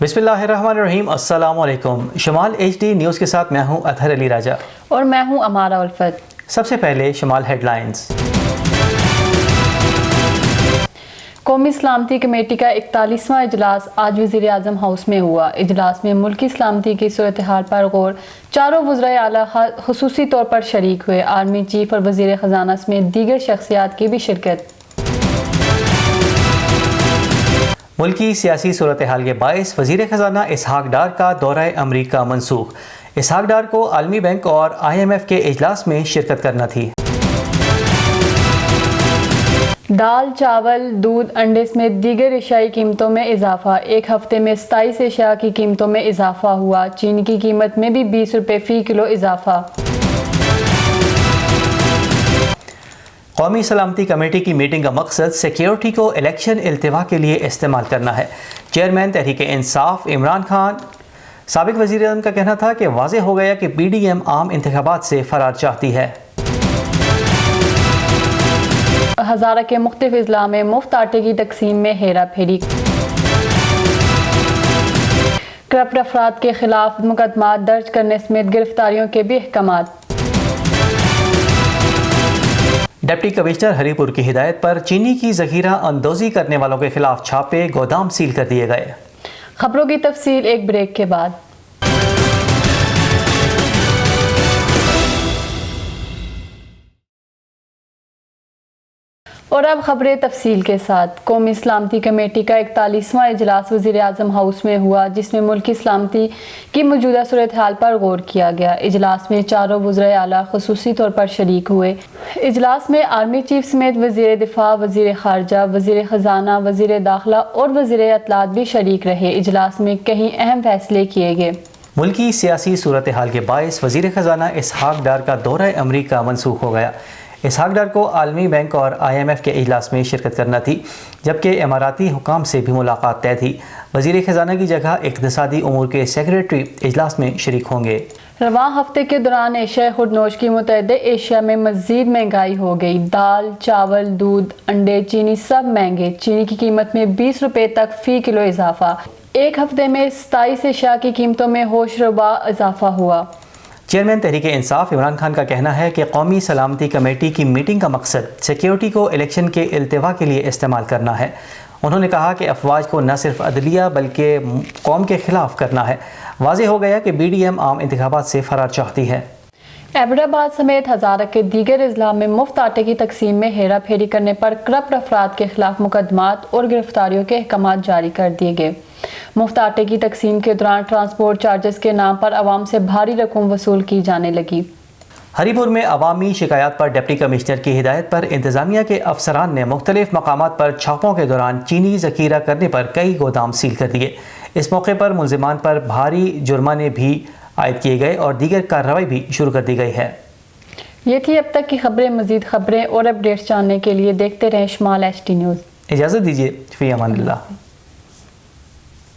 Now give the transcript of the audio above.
बिस्मिल्लाहिर्रहमानिर्रहीम। अस्सलाम वालेकुम। शमाल HD न्यूज़ के साथ मैं हूं अतहर अली राजा और मैं हूं अमारा उल्फत। सबसे पहले शमाल हेडलाइंस। कौमी सलामती कमेटी का 41वां इजलास आज वज़ीर आज़म हाउस में हुआ। इजलास में मुल्की सलामती की सूरत हाल पर गौर चारों वज़राए आला खुसूसी तौर पर शरीक हुए। आर्मी चीफ और वज़ीर ख़जाना समेत दीगर शख्सियात की भी शिरकत। मुल्की सियासी सूरत हाल के बायस वज़ीर ख़जाना इसहाक डार का दौरा अमरीका मनसूख। इसहाक डार को आलमी बैंक और IMF के इजलास में शिरकत करना थी। दाल, चावल, दूध, अंडे समेत दीगर एशियाई कीमतों में इजाफा। एक हफ्ते में 27 एशिया की कीमतों में इजाफा हुआ। चीनी की कीमत में भी 20 रुपये फ़ी किलो इजाफा। कौमी सलामती कमेटी की मीटिंग का मकसद सिक्योरिटी को इलेक्शन इल्तिवा के लिए इस्तेमाल करना है। चेयरमैन तहरीक इंसाफ इमरान खान साबिक वज़ीर आज़म का कहना था कि वाज़ेह हो गया कि PDM आम इंतखाबात से फरार चाहती है। हज़ारा के मुख्तलिफ अजला में मुफ्त आटे की तकसीम में हेरा फेरी। करप्ट अफराद के खिलाफ मुकदमा दर्ज करने समेत गिरफ्तारियों के भी अहकामात। डिप्टी कमिश्नर हरीपुर की हिदायत पर चीनी की ज़ख़ीरा अंदोज़ी करने वालों के खिलाफ छापे, गोदाम सील कर दिए गए। खबरों की तफसील एक ब्रेक के बाद। और अब खबरें तफसील के साथ। कौमी सलामती कमेटी का 41वां इजलास वज़ीर आज़म हाउस में हुआ, जिसमें मुल्की सलामती की मौजूदा सूरत हाल पर गौर किया गया। इजलास में चारों वज़राए आला खुसूसी तौर पर शरीक हुए। इजलास में आर्मी चीफ समेत वज़ीर दिफा, वज़ीर ख़ारजा, वज़ीर ख़जाना, वज़ीर दाखिला और वज़ीर इत्तलात भी शरीक रहे। इजलास में कई अहम फैसले किए गए। मुल्की सियासी सूरत हाल के बायस वज़ीर ख़जाना इसहाक डार का दौरा अमरीका मनसूख हो गया। इसहाक डार को आलमी बैंक और IMF के इजलास में शिरकत करना थी, जबकि इमाराती हुकाम से भी मुलाकात तय थी। वज़ीर ख़जाना की जगह इक़्तिसादी उमूर के सेक्रेटरी इजलास में शरीक होंगे। रवां हफ्ते के दौरान एशिया खुदनोश की मुतअद्दिद एशिया में मज़ीद महंगाई हो गई। दाल, चावल, दूध, अंडे, चीनी सब महंगे। चीनी की कीमत में 20 रुपये तक फ़ी किलो इजाफा। एक हफ्ते में 27 एशिया की कीमतों में होशरुबा इजाफा हुआ। चेयरमैन तहरीक इंसाफ इमरान खान का कहना है कि कौमी सलामती कमेटी की मीटिंग का मकसद सिक्योरिटी को इलेक्शन के इल्तिवा के लिए इस्तेमाल करना है। उन्होंने कहा कि अफवाज को न सिर्फ अदलिया बल्कि कौम के खिलाफ करना है। वाज़ेह हो गया कि BDM आम इंतखाबात से फरार चाहती है। एबटाबाद समेत हज़ारा के दीगर अजला में मुफ्त आटे की तकसीम में हेरा फेरी करने पर करप्ट अफराद के खिलाफ मुकदमात और गिरफ्तारियों के अहकामात जारी कर दिए गए। मुफ्त आटे की तकसीम के दौरान ट्रांसपोर्ट चार्जेस के नाम पर आवाम से भारी रकम वसूल की जाने लगी। हरीपुर में अवामी शिकायत पर डिप्टी कमिश्नर की हिदायत पर इंतजामिया के अफसरान ने मुख्तलिफ मकामात पर छापों के दौरान चीनी ज़ख़ीरा करने पर कई गोदाम सील कर दिए। इस मौके पर मुलजिमान पर भारी जुर्माने भी आयद किए गए और दीगर कार्रवाई भी शुरू कर दी गई है। ये थी अब तक की खबरें। मज़ीद खबरें और अपडेट्स जानने के लिए देखते रहें शमाल HD न्यूज़। इजाज़त दीजिए, फ़ी अमान अल्लाह।